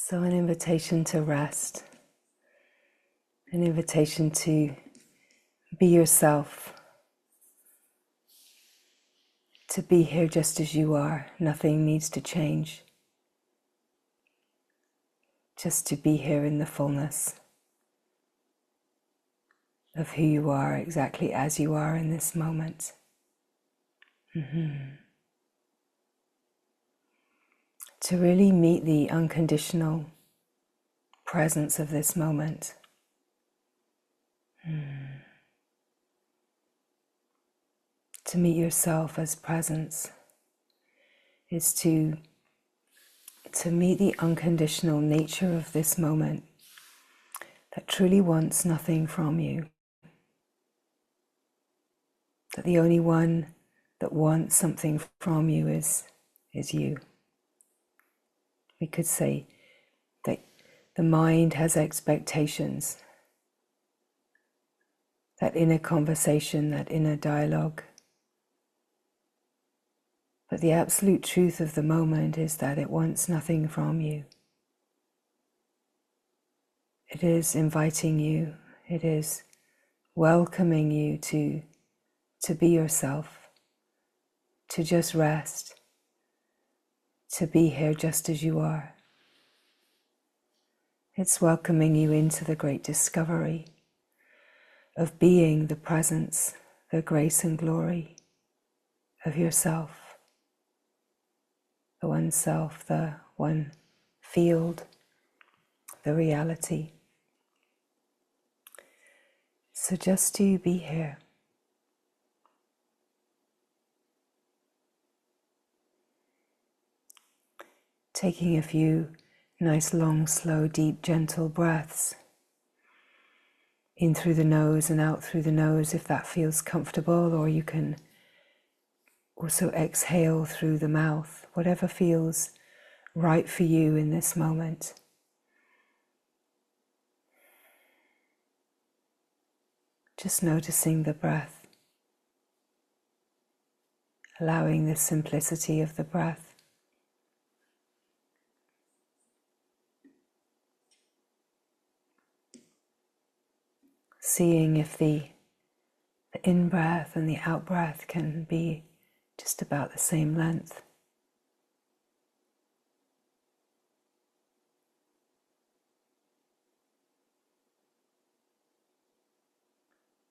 So an invitation to rest, an invitation to be yourself, to be here just as you are. Nothing needs to change. Just to be here in the fullness of who you are, exactly as you are in this moment. To really meet the unconditional presence of this moment. To meet yourself as presence is to meet the unconditional nature of this moment that truly wants nothing from you. That the only one that wants something from you is you. We could say that the mind has expectations, that inner conversation, that inner dialogue. But the absolute truth of the moment is that it wants nothing from you. It is inviting you, it is welcoming you to be yourself, to just rest, to be here just as you are. It's welcoming you into the great discovery of being the presence, the grace and glory of yourself, the one self, the one field, the reality. So just to be here. Taking a few nice, long, slow, deep, gentle breaths. In through the nose and out through the nose if that feels comfortable, or you can also exhale through the mouth, whatever feels right for you in this moment. Just noticing the breath, allowing the simplicity of the breath. Seeing if the in-breath and the out-breath can be just about the same length.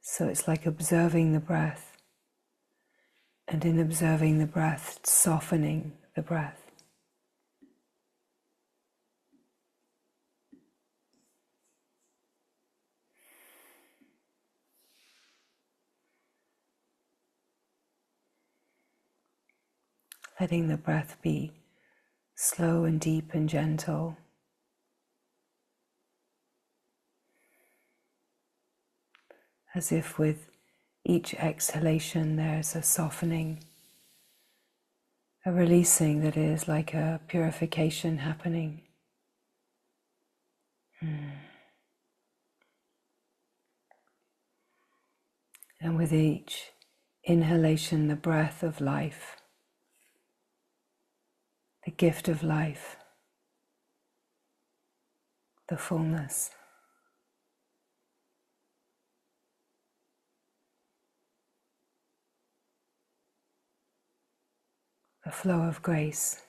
So it's like observing the breath, and in observing the breath, softening the breath. Letting the breath be slow and deep and gentle. As if with each exhalation there's a softening, a releasing that is like a purification happening. And with each inhalation, the breath of life, the gift of life, the fullness. The flow of grace.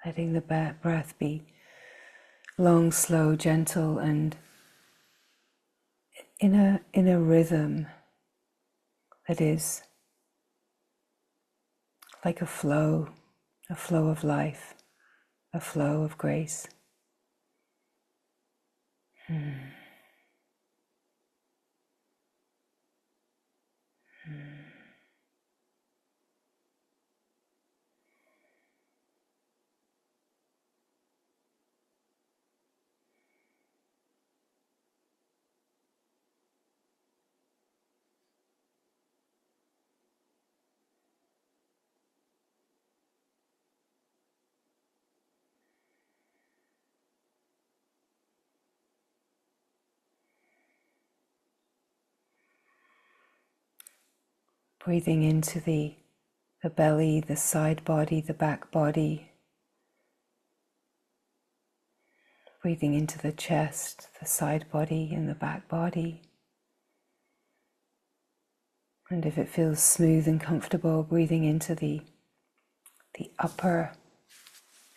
Letting the breath be long, slow, gentle, and in a rhythm that is like a flow of life, a flow of grace. Breathing into the belly, the side body, the back body. Breathing into the chest, the side body and the back body. And if it feels smooth and comfortable, breathing into the upper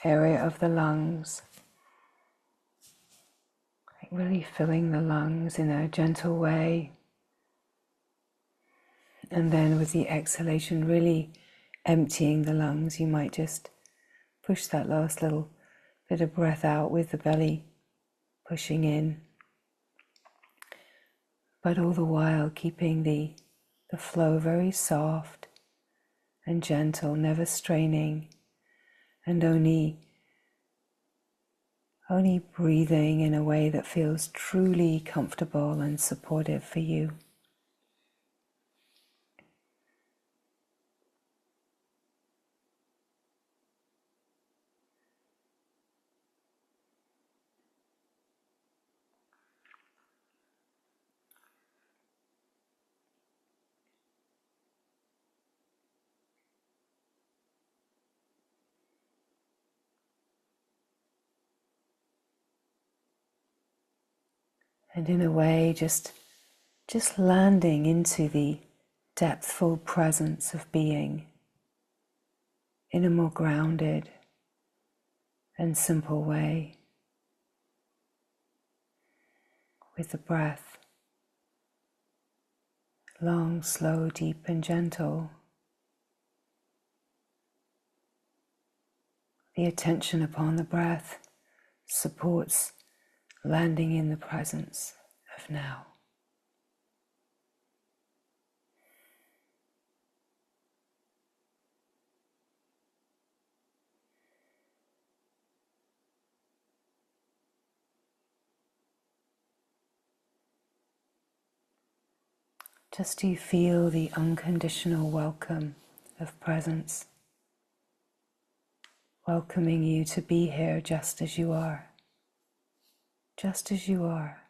area of the lungs. Like really filling the lungs in a gentle way. And then with the exhalation, really emptying the lungs. You might just push that last little bit of breath out with the belly pushing in. But all the while keeping the flow very soft and gentle, never straining, and only breathing in a way that feels truly comfortable and supportive for you. And in a way, just landing into the depthful presence of being in a more grounded and simple way with the breath, long, slow, deep and gentle. The attention upon the breath supports landing in the presence of now. Just do you feel the unconditional welcome of presence, welcoming you to be here just as you are, just as you are.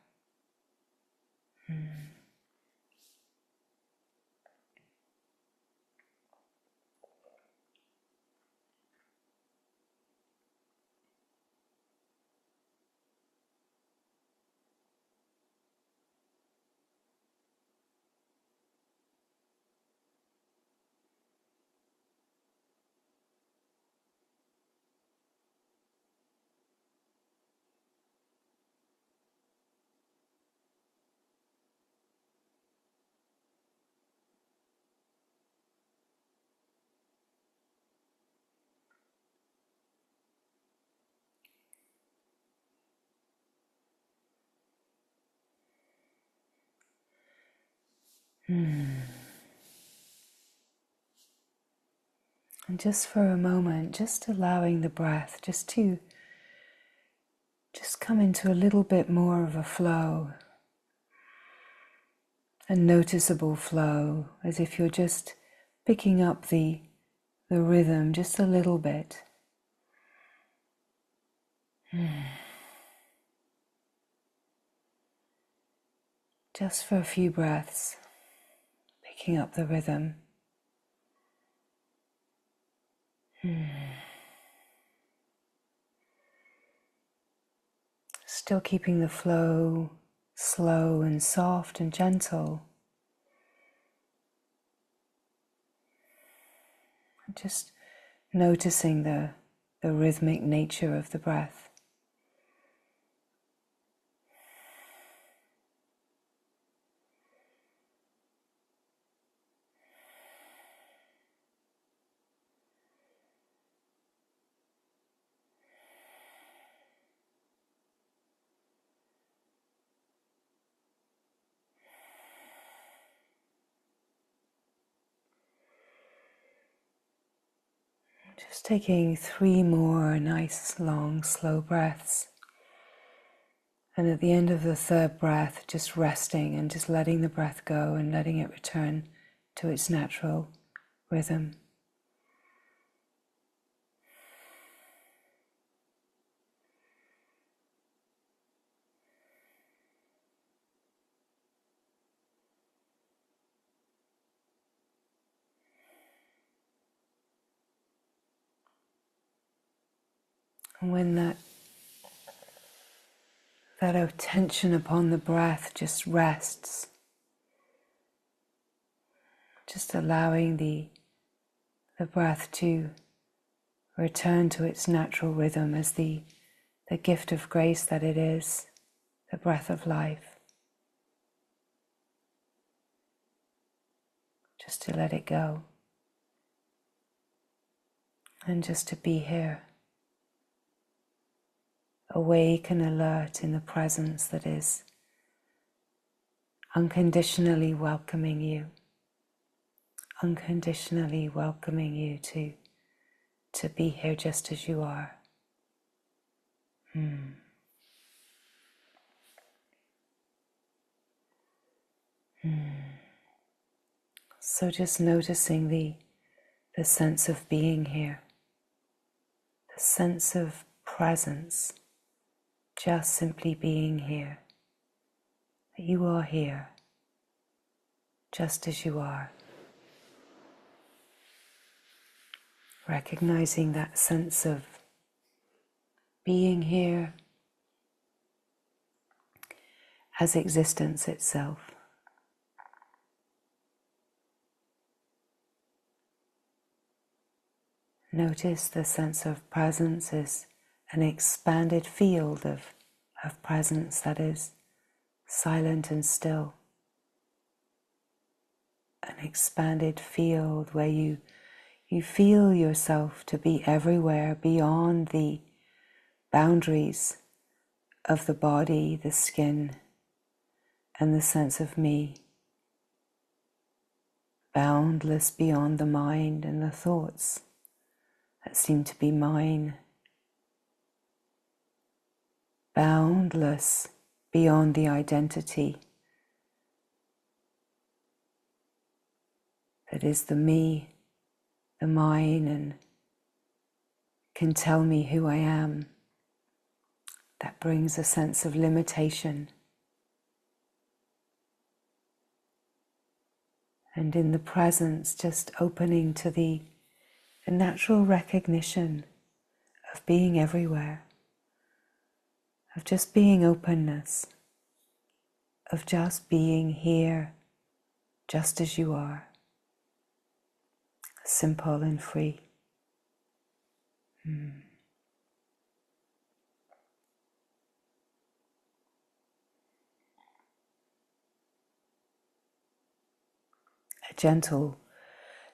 And just for a moment, just allowing the breath just come into a little bit more of a flow, a noticeable flow, as if you're just picking up the rhythm just a little bit. Just for a few breaths, picking up the rhythm. Still keeping the flow slow and soft and gentle. Just noticing the rhythmic nature of the breath. Just taking 3 more nice, long, slow breaths. And at the end of the 3rd breath, just resting and just letting the breath go and letting it return to its natural rhythm. And when that attention upon the breath just rests, just allowing the breath to return to its natural rhythm as the gift of grace that it is, the breath of life. Just to let it go. And just to be here, awake and alert in the presence that is unconditionally welcoming you to be here just as you are. So just noticing the sense of being here, the sense of presence, just simply being here, that you are here, just as you are. Recognizing that sense of being here as existence itself. Notice the sense of presence as an expanded field of presence that is silent and still. An expanded field where you feel yourself to be everywhere beyond the boundaries of the body, the skin, and the sense of me. Boundless beyond the mind and the thoughts that seem to be mine. Boundless beyond the identity that is the me, the mine, and can tell me who I am. That brings a sense of limitation. And in the presence, just opening to the natural recognition of being everywhere, of just being openness, of just being here, just as you are, simple and free. A gentle,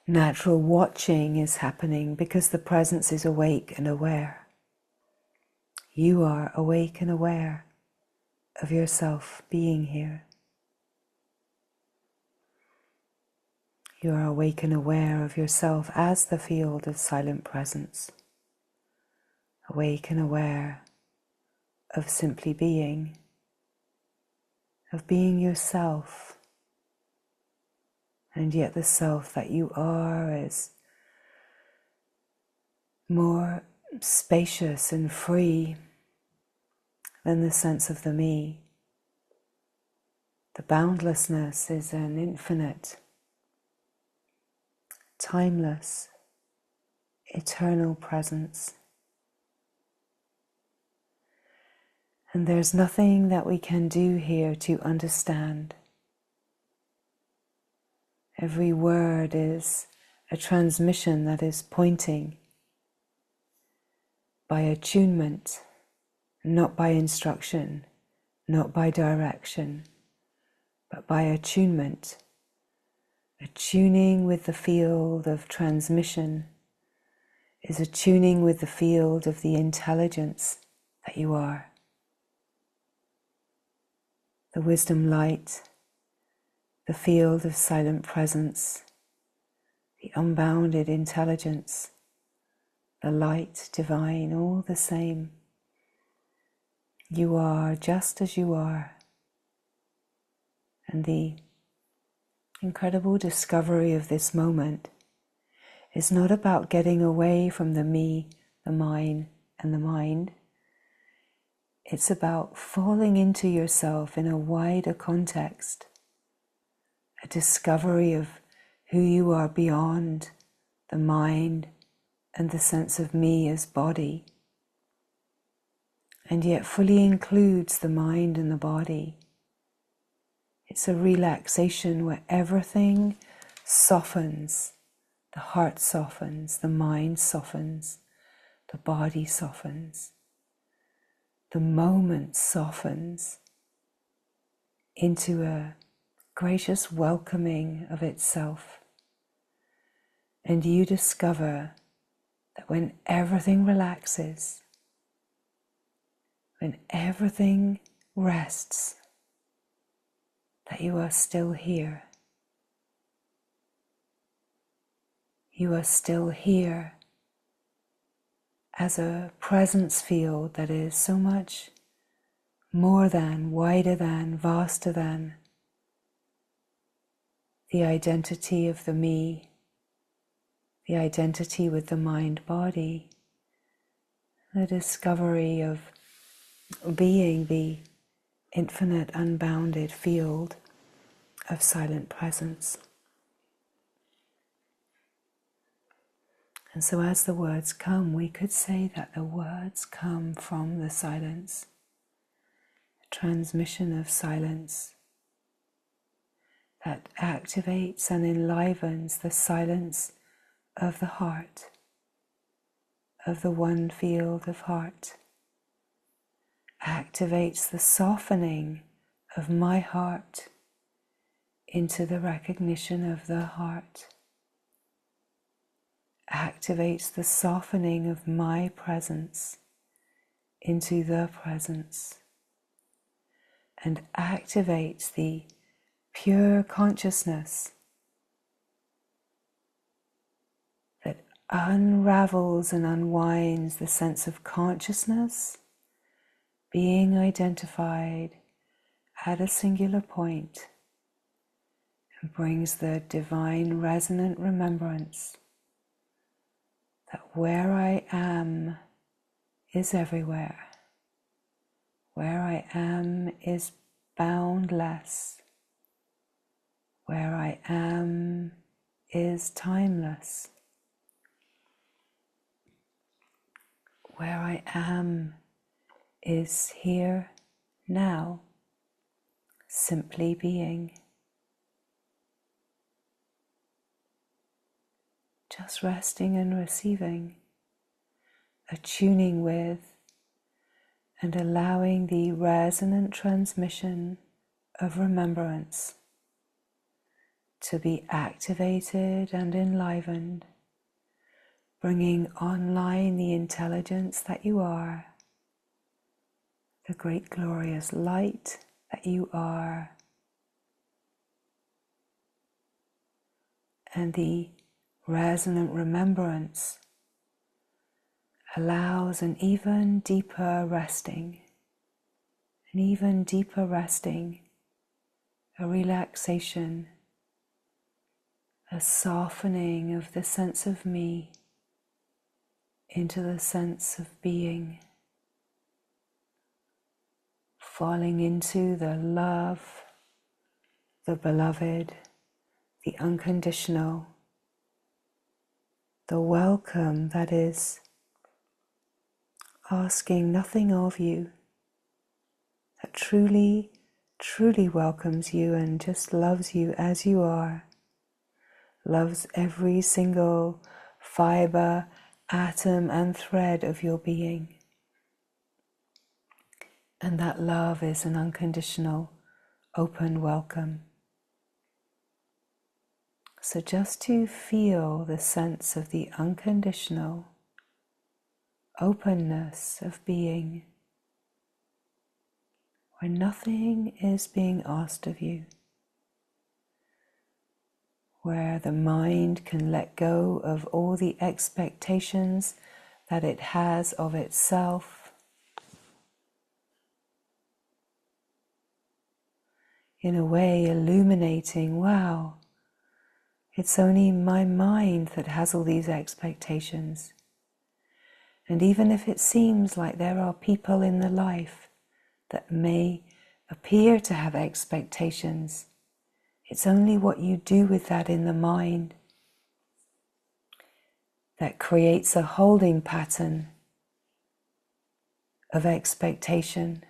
natural watching is happening because the presence is awake and aware. You are awake and aware of yourself being here. You are awake and aware of yourself as the field of silent presence. Awake and aware of simply being, of being yourself. And yet the self that you are is more spacious and free than the sense of the me. The boundlessness is an infinite, timeless, eternal presence. And there's nothing that we can do here to understand. Every word is a transmission that is pointing by attunement, not by instruction, not by direction, but by attunement. Attuning with the field of transmission is attuning with the field of the intelligence that you are. The wisdom light, the field of silent presence, the unbounded intelligence, the light divine, all the same. You are just as you are. And the incredible discovery of this moment is not about getting away from the me, the mine, and the mind. It's about falling into yourself in a wider context, a discovery of who you are beyond the mind and the sense of me as body. and yet fully includes the mind and the body. It's a relaxation where everything softens. The heart softens, the mind softens, the body softens. The moment softens into a gracious welcoming of itself. And you discover that when everything relaxes, when everything rests, that you are still here. You are still here as a presence field that is so much more than, wider than, vaster than the identity of the me, the identity with the mind-body, the discovery of being the infinite, unbounded field of silent presence. And so as the words come, we could say that the words come from the silence, a transmission of silence that activates and enlivens the silence of the heart, of the one field of heart, activates the softening of my heart into the recognition of the heart, activates the softening of my presence into the presence, and activates the pure consciousness that unravels and unwinds the sense of consciousness being identified at a singular point and brings the divine resonant remembrance that where I am is everywhere. Where I am is boundless. Where I am is timeless. Where I am is here now, simply being. Just resting and receiving, attuning with and allowing the resonant transmission of remembrance to be activated and enlivened, bringing online the intelligence that you are, the great glorious light that you are, and the resonant remembrance allows an even deeper resting, a relaxation, a softening of the sense of me into the sense of being, falling into the love, the beloved, the unconditional, the welcome that is asking nothing of you, that truly, truly welcomes you and just loves you as you are, loves every single fiber, atom and thread of your being. And that love is an unconditional, open welcome. So just to feel the sense of the unconditional openness of being, where nothing is being asked of you, where the mind can let go of all the expectations that it has of itself, in a way illuminating, wow, it's only my mind that has all these expectations. And even if it seems like there are people in the life that may appear to have expectations, it's only what you do with that in the mind that creates a holding pattern of expectation.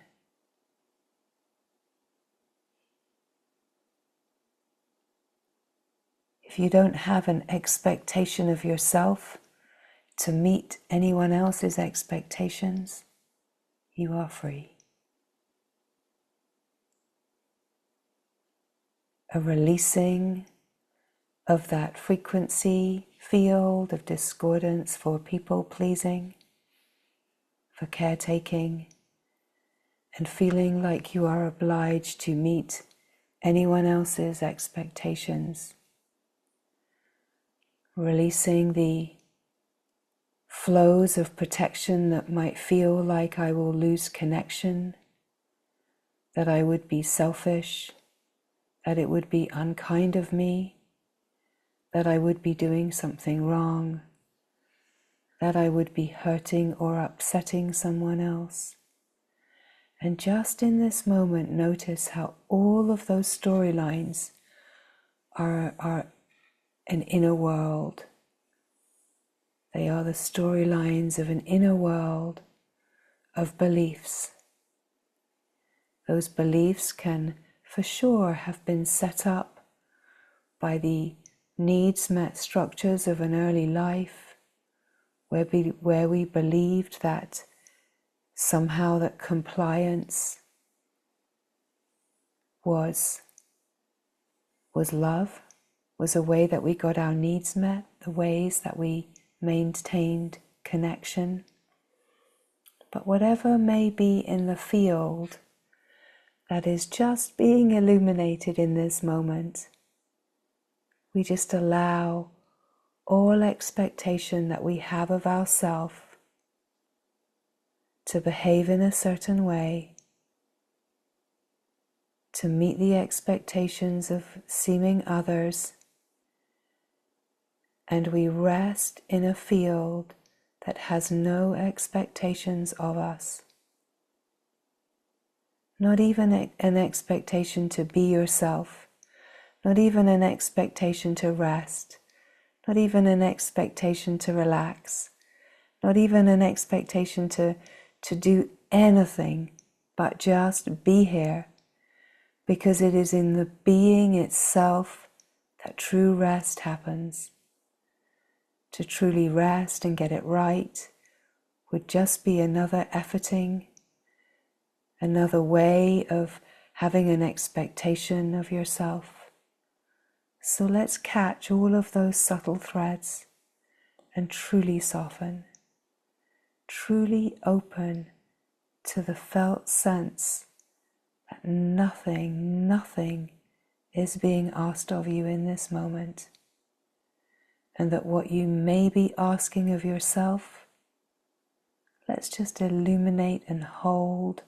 If you don't have an expectation of yourself to meet anyone else's expectations, you are free. A releasing of that frequency field of discordance for people pleasing, for caretaking, and feeling like you are obliged to meet anyone else's expectations. Releasing the flows of protection that might feel like I will lose connection, that I would be selfish, that it would be unkind of me, that I would be doing something wrong, that I would be hurting or upsetting someone else. And just in this moment, notice how all of those storylines are an inner world. They are the storylines of an inner world of beliefs. Those beliefs can, for sure, have been set up by the needs met structures of an early life, where we believed that somehow that compliance was love, was a way that we got our needs met, the ways that we maintained connection. But whatever may be in the field that is just being illuminated in this moment, we just allow all expectation that we have of ourselves to behave in a certain way, to meet the expectations of seeming others, and we rest in a field that has no expectations of us. Not even an expectation to be yourself, not even an expectation to rest, not even an expectation to relax, not even an expectation to do anything but just be here, because it is in the being itself that true rest happens. To truly rest and get it right would just be another efforting, another way of having an expectation of yourself. So let's catch all of those subtle threads and truly soften, truly open to the felt sense that nothing is being asked of you in this moment, and that what you may be asking of yourself, let's just illuminate and hold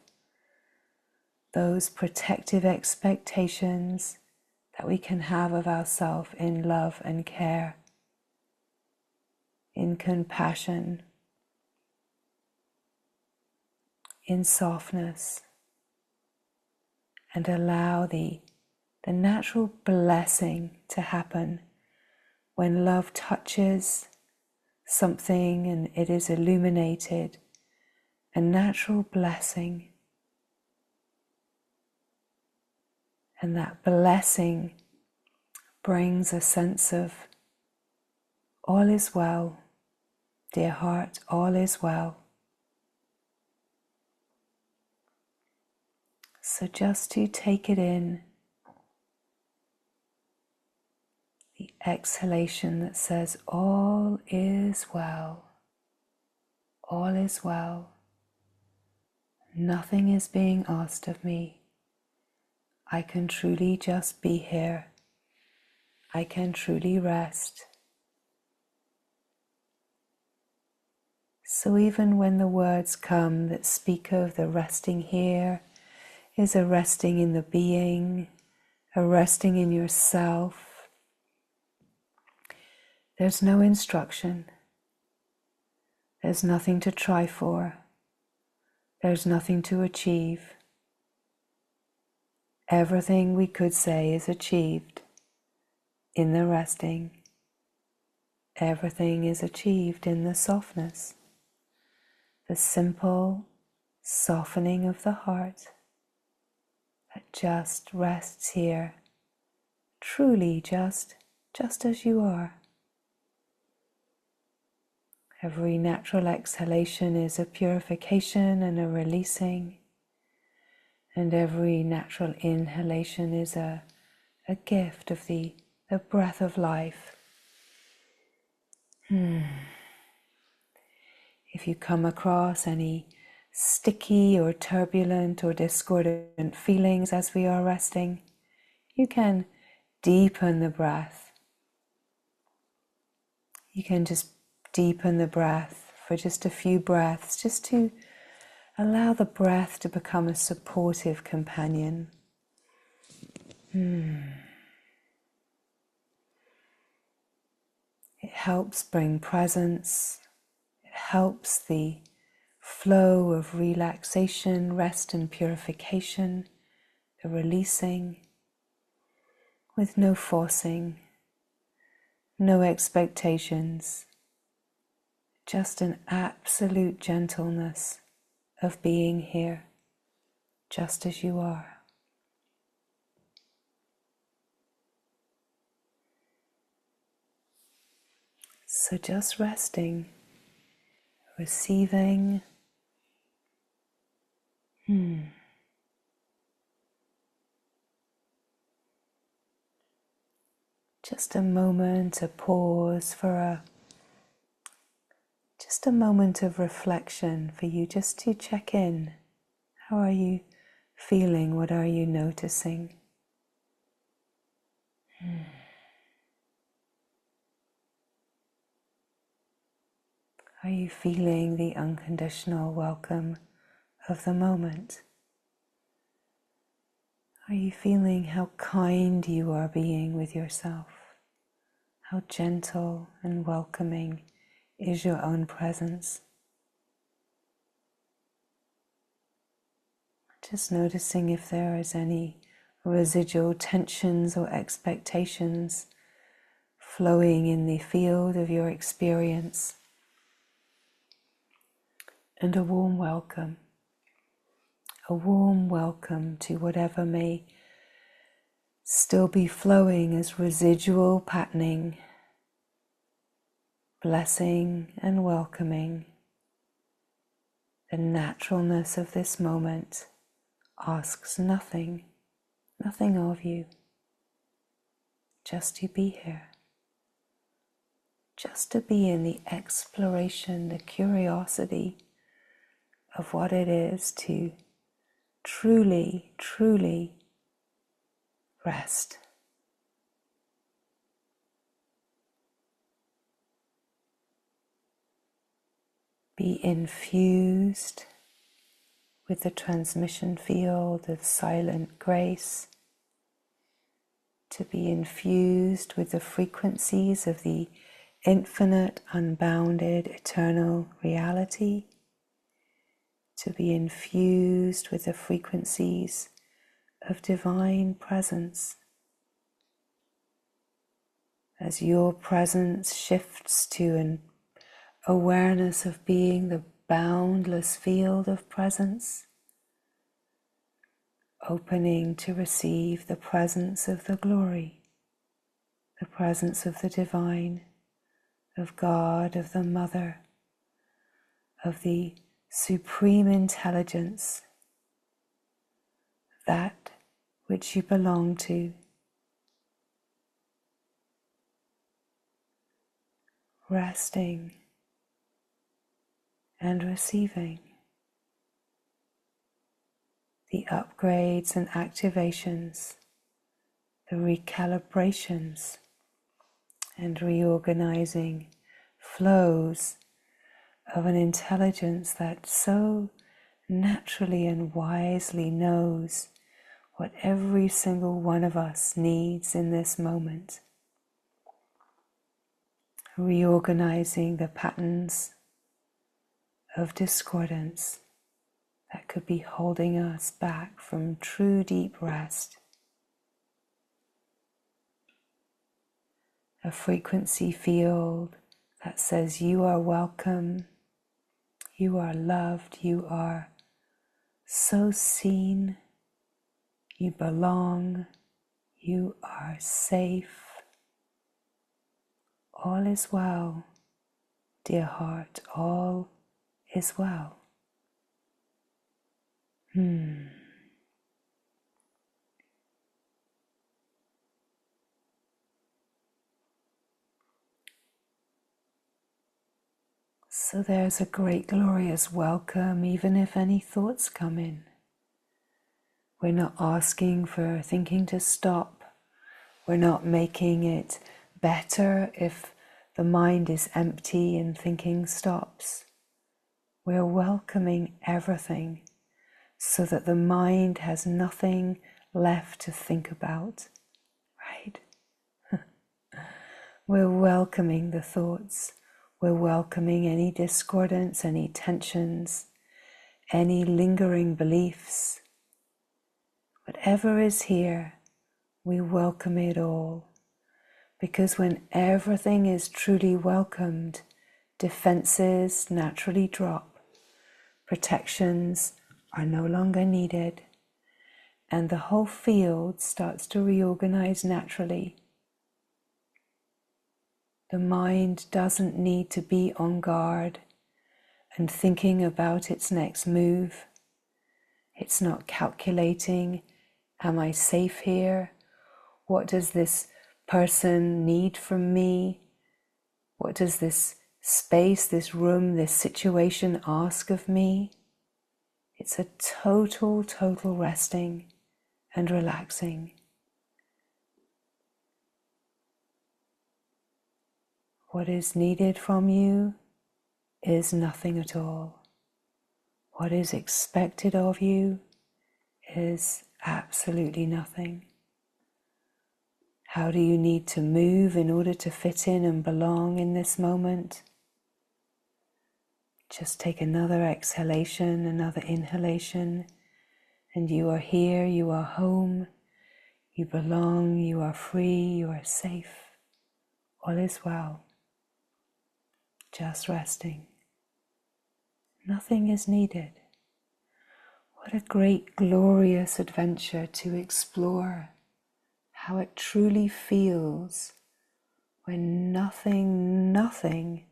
those protective expectations that we can have of ourselves in love and care, in compassion, in softness, and allow the natural blessing to happen when love touches something and it is illuminated, a natural blessing. And that blessing brings a sense of all is well, dear heart, all is well. So just to take it in, the exhalation that says, all is well, all is well. Nothing is being asked of me. I can truly just be here. I can truly rest. So even when the words come that speak of the resting here, is a resting in the being, a resting in yourself, there's no instruction. There's nothing to try for. There's nothing to achieve. Everything we could say is achieved in the resting. Everything is achieved in the softness, the simple, softening of the heart that just rests here, truly just as you are. Every natural exhalation is a purification and a releasing, and every natural inhalation is a gift of the breath of life. If you come across any sticky or turbulent or discordant feelings as we are resting, you can deepen the breath. You can just deepen the breath for just a few breaths, just to allow the breath to become a supportive companion. It helps bring presence. It helps the flow of relaxation, rest and purification, the releasing, with no forcing, no expectations, just an absolute gentleness of being here, just as you are. So just resting, receiving. Just a moment, a pause for just a moment of reflection for you, just to check in. How are you feeling? What are you noticing? Are you feeling the unconditional welcome of the moment? Are you feeling how kind you are being with yourself? How gentle and welcoming is your own presence? Just noticing if there is any residual tensions or expectations flowing in the field of your experience. And a warm welcome to whatever may still be flowing as residual patterning, blessing and welcoming the naturalness of this moment. Asks nothing of you, just to be here, just to be in the exploration, the curiosity of what it is to truly rest. Be infused with the transmission field of silent grace, to be infused with the frequencies of the infinite, unbounded, eternal reality, to be infused with the frequencies of divine presence. As your presence shifts to an awareness of being the boundless field of presence, opening to receive the presence of the glory, the presence of the divine, of God, of the Mother, of the supreme intelligence, that which you belong to. Resting and receiving the upgrades and activations, the recalibrations and reorganizing flows of an intelligence that so naturally and wisely knows what every single one of us needs in this moment. Reorganizing the patterns of discordance that could be holding us back from true deep rest. A frequency field that says you are welcome, you are loved, you are so seen, you belong, you are safe. All is well, dear heart, all is well. So there's a great glorious welcome, even if any thoughts come in. We're not asking for thinking to stop. We're not making it better if the mind is empty and thinking stops. We're welcoming everything so that the mind has nothing left to think about, right? We're welcoming the thoughts. We're welcoming any discordance, any tensions, any lingering beliefs. Whatever is here, we welcome it all. Because when everything is truly welcomed, defenses naturally drop, protections are no longer needed, and the whole field starts to reorganize naturally. The mind doesn't need to be on guard and thinking about its next move. It's not calculating, am I safe here? What does this person need from me? What does this space, this room, this situation ask of me? It's a total resting and relaxing. What is needed from you is nothing at all. What is expected of you is absolutely nothing. How do you need to move in order to fit in and belong in this moment? Just take another exhalation, another inhalation, and you are here, you are home, you belong, you are free, you are safe. All is well. Just resting. Nothing is needed. What a great, glorious adventure to explore how it truly feels when nothing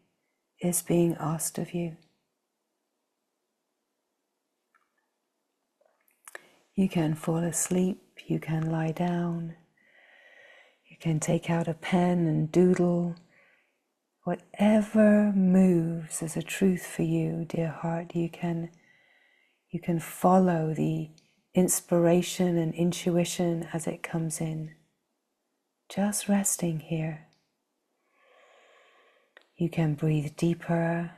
is being asked of you. You can fall asleep, you can lie down, you can take out a pen and doodle. Whatever moves as a truth for you, dear heart, you can follow the inspiration and intuition as it comes in. Just resting here. You can breathe deeper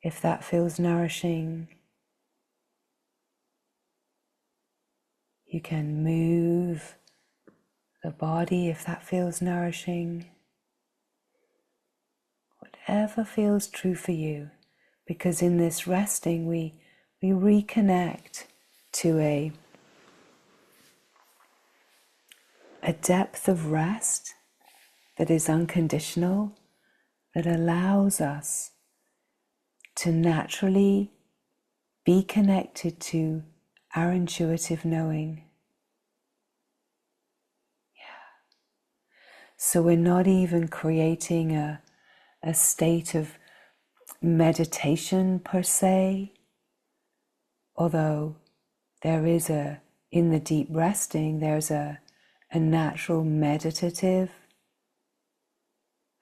if that feels nourishing. You can move the body if that feels nourishing. Whatever feels true for you, because in this resting we reconnect to a depth of rest that is unconditional, that allows us to naturally be connected to our intuitive knowing. So we're not even creating a state of meditation per se, although there is in the deep resting, there's a natural meditative,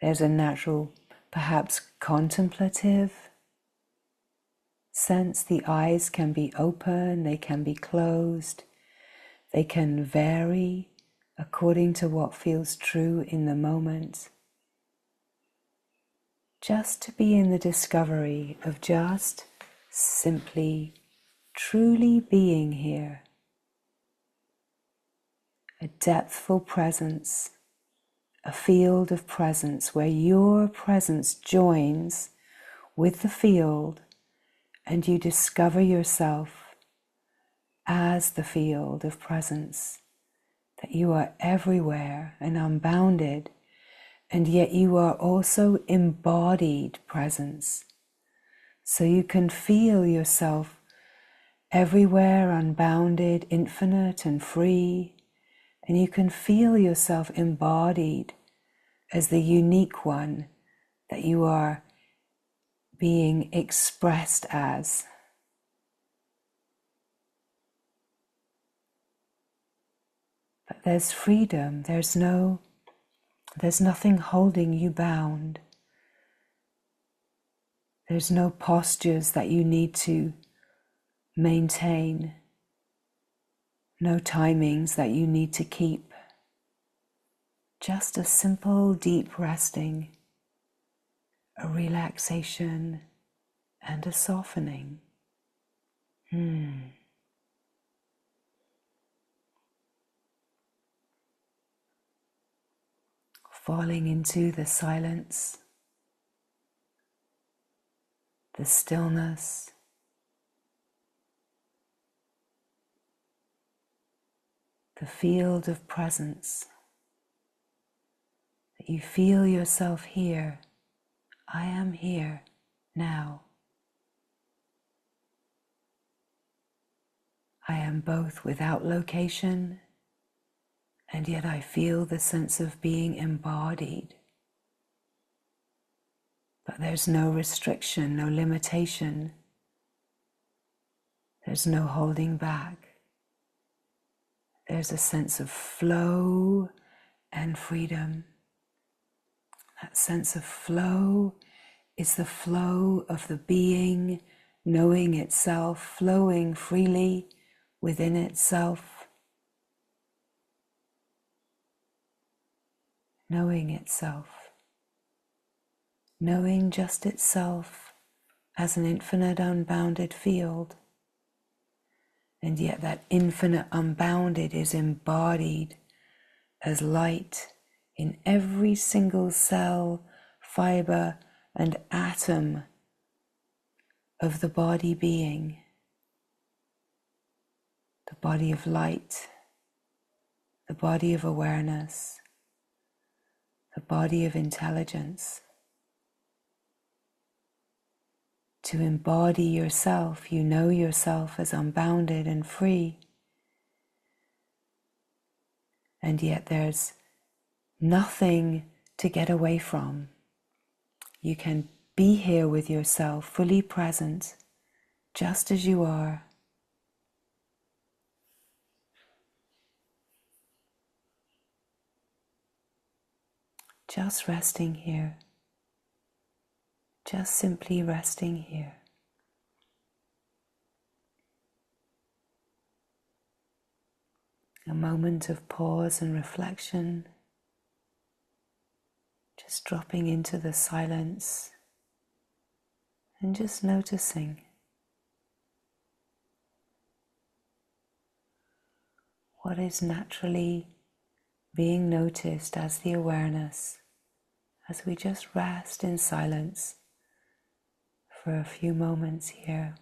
there's a natural, perhaps contemplative sense. The eyes can be open, they can be closed, they can vary according to what feels true in the moment. Just to be in the discovery of just simply, truly being here. A depthful presence, a field of presence where your presence joins with the field and you discover yourself as the field of presence, that you are everywhere and unbounded, and yet you are also embodied presence. So you can feel yourself everywhere unbounded, infinite and free, and you can feel yourself embodied as the unique one that you are being expressed as. But there's freedom, there's nothing holding you bound. There's no postures that you need to maintain, no timings that you need to keep. Just a simple deep resting, a relaxation and a softening. Falling into the silence, the stillness, the field of presence. That you feel yourself here. I am here now. I am both without location, and yet I feel the sense of being embodied. But there's no restriction, no limitation. There's no holding back. There's a sense of flow and freedom. That sense of flow is the flow of the being knowing itself, flowing freely within itself, knowing itself, knowing just itself as an infinite unbounded field. And yet that infinite unbounded is embodied as light in every single cell, fiber, and atom of the body being, the body of light, the body of awareness, the body of intelligence. To embody yourself, you know yourself as unbounded and free, and yet there's nothing to get away from. You can be here with yourself, fully present, just as you are. Just resting here. Just simply resting here. A moment of pause and reflection. Just dropping into the silence and just noticing what is naturally being noticed as the awareness as we just rest in silence for a few moments here.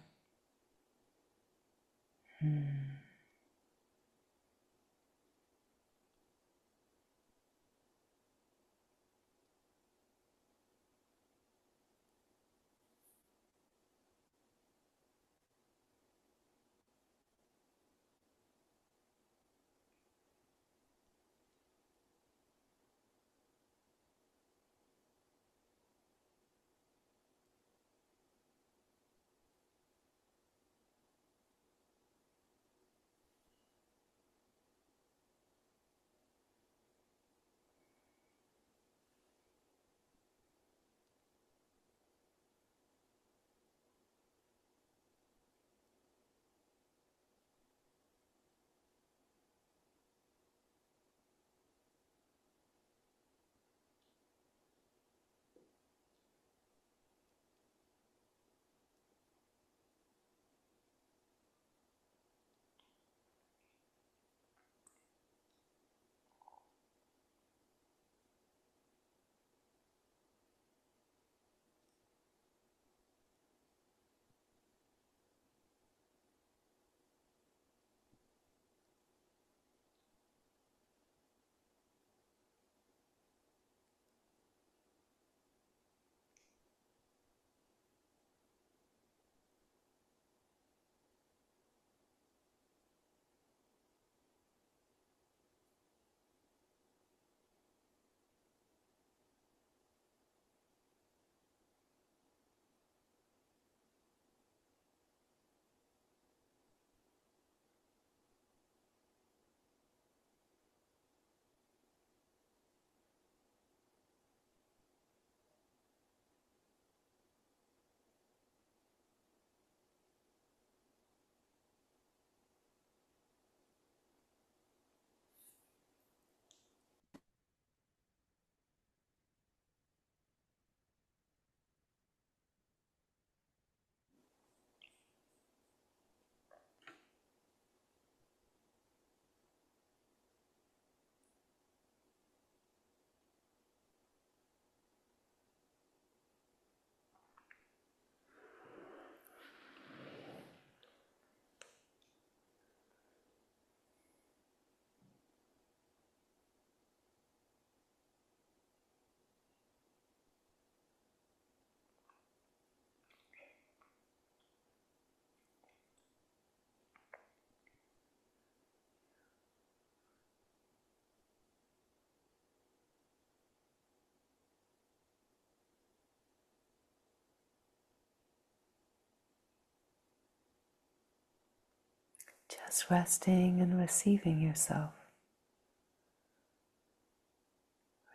Just resting and receiving yourself,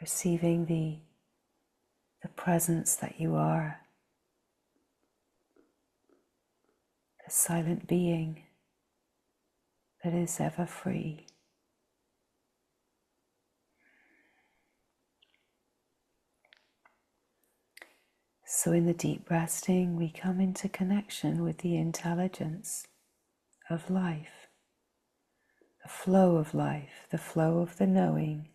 receiving the presence that you are, the silent being that is ever free. So in the deep resting, we come into connection with the intelligence of life, the flow of life, the flow of the knowing.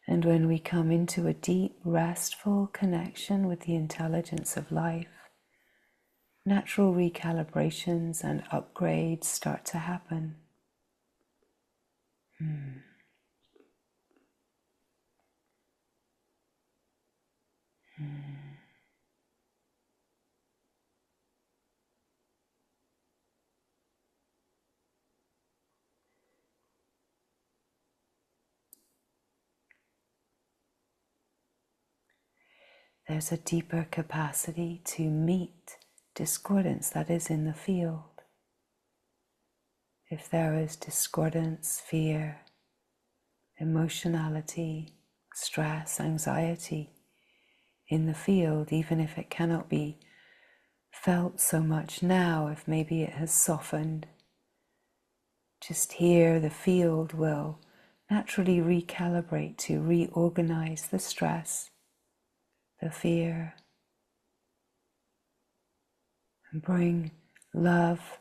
And when we come into a deep, restful connection with the intelligence of life, natural recalibrations and upgrades start to happen. There's a deeper capacity to meet discordance that is in the field. If there is discordance, fear, emotionality, stress, anxiety in the field, even if it cannot be felt so much now, if maybe it has softened, just here the field will naturally recalibrate to reorganize the stress, the fear, and bring love,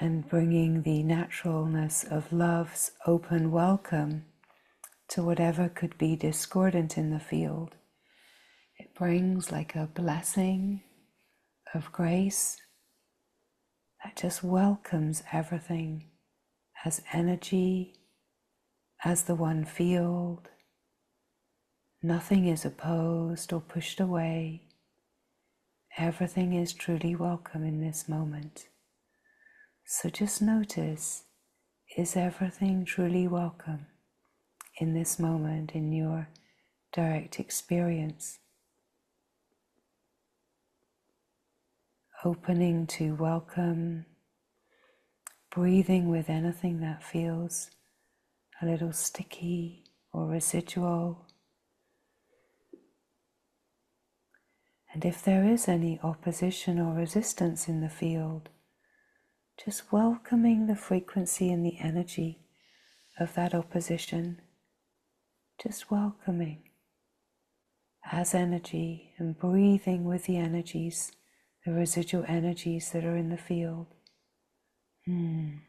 and bringing the naturalness of love's open welcome to whatever could be discordant in the field. It brings like a blessing of grace that just welcomes everything as energy, as the one field. Nothing is opposed or pushed away. Everything is truly welcome in this moment. So just notice, is everything truly welcome in this moment in your direct experience? Opening to welcome, breathing with anything that feels a little sticky or residual. And if there is any opposition or resistance in the field, just welcoming the frequency and the energy of that opposition, just welcoming as energy and breathing with the energies, the residual energies that are in the field. The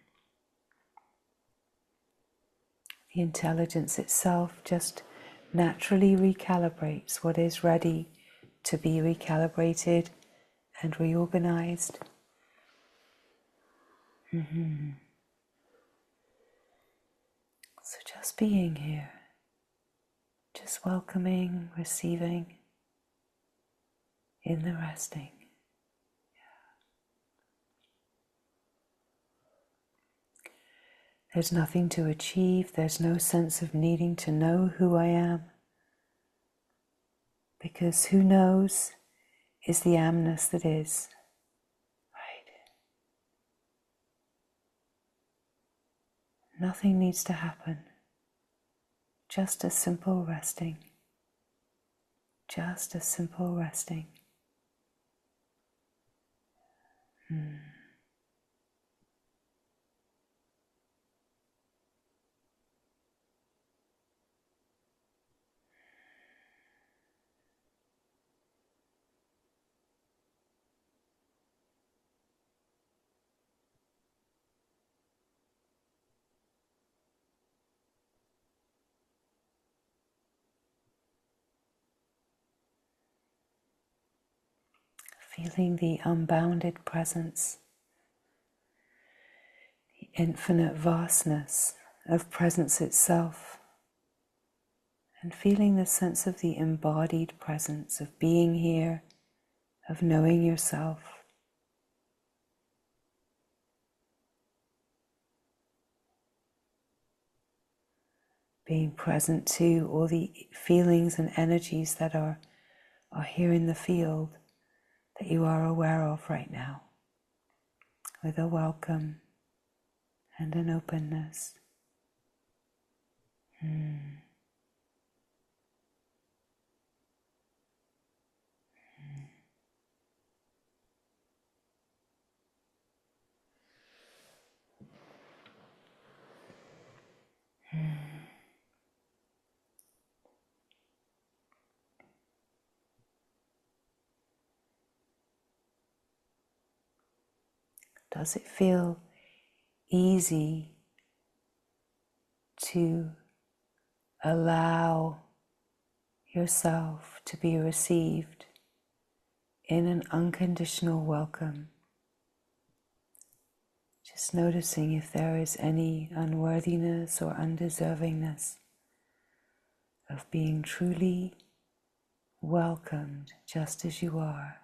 intelligence itself just naturally recalibrates what is ready to be recalibrated and reorganized. So just being here, just welcoming, receiving in the resting. There's nothing to achieve, there's no sense of needing to know who I am, because who knows is the amness that is, right? Nothing needs to happen, just a simple resting, just a simple resting. Feeling the unbounded presence, the infinite vastness of presence itself, and feeling the sense of the embodied presence of being here, of knowing yourself. Being present to all the feelings and energies that are here in the field that you are aware of right now, with a welcome and an openness. Does it feel easy to allow yourself to be received in an unconditional welcome? Just noticing if there is any unworthiness or undeservingness of being truly welcomed just as you are.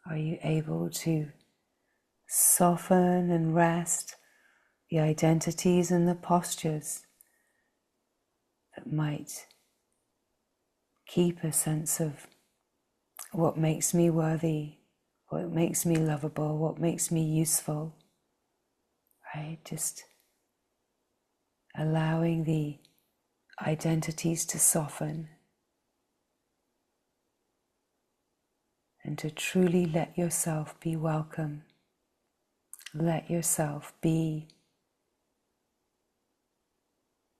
Are you able to soften and rest the identities and the postures that might keep a sense of what makes me worthy, what makes me lovable, what makes me useful, right? Just allowing the identities to soften and to truly let yourself be welcome. Let yourself be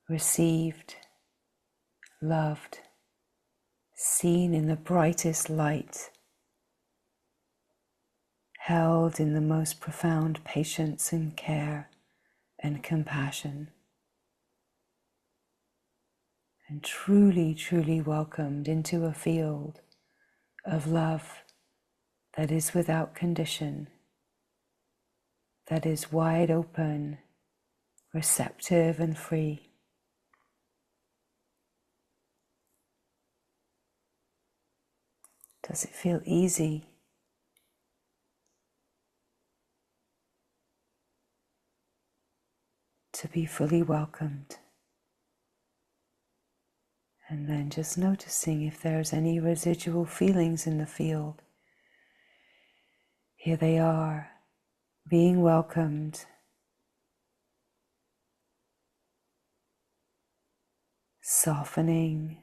received, loved, seen in the brightest light, held in the most profound patience and care and compassion, and truly, truly welcomed into a field of love that is without condition, that is wide open, receptive and free. Does it feel easy? To be fully welcomed? And then just noticing if there's any residual feelings in the field. Here they are, being welcomed, softening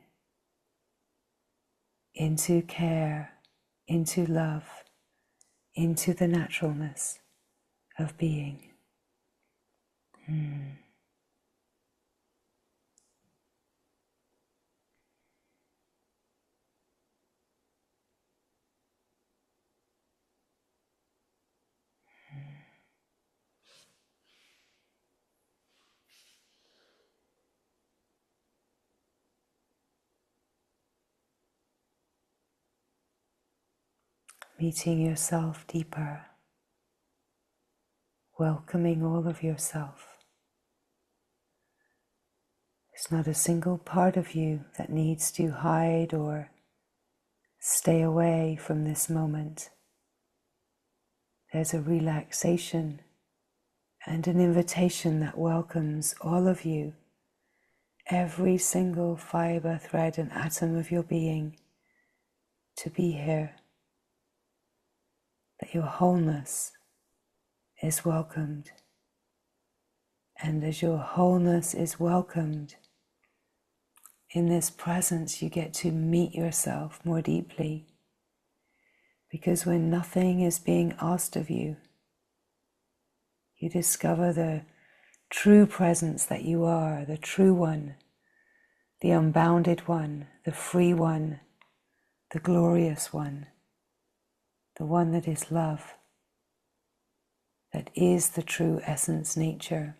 into care, into love, into the naturalness of being. Meeting yourself deeper, welcoming all of yourself. There's not a single part of you that needs to hide or stay away from this moment. There's a relaxation and an invitation that welcomes all of you, every single fiber, thread, and atom of your being, to be here. That your wholeness is welcomed. And as your wholeness is welcomed, in this presence you get to meet yourself more deeply. Because when nothing is being asked of you, you discover the true presence that you are, the true one, the unbounded one, the free one, the glorious one, the one that is love, that is the true essence nature.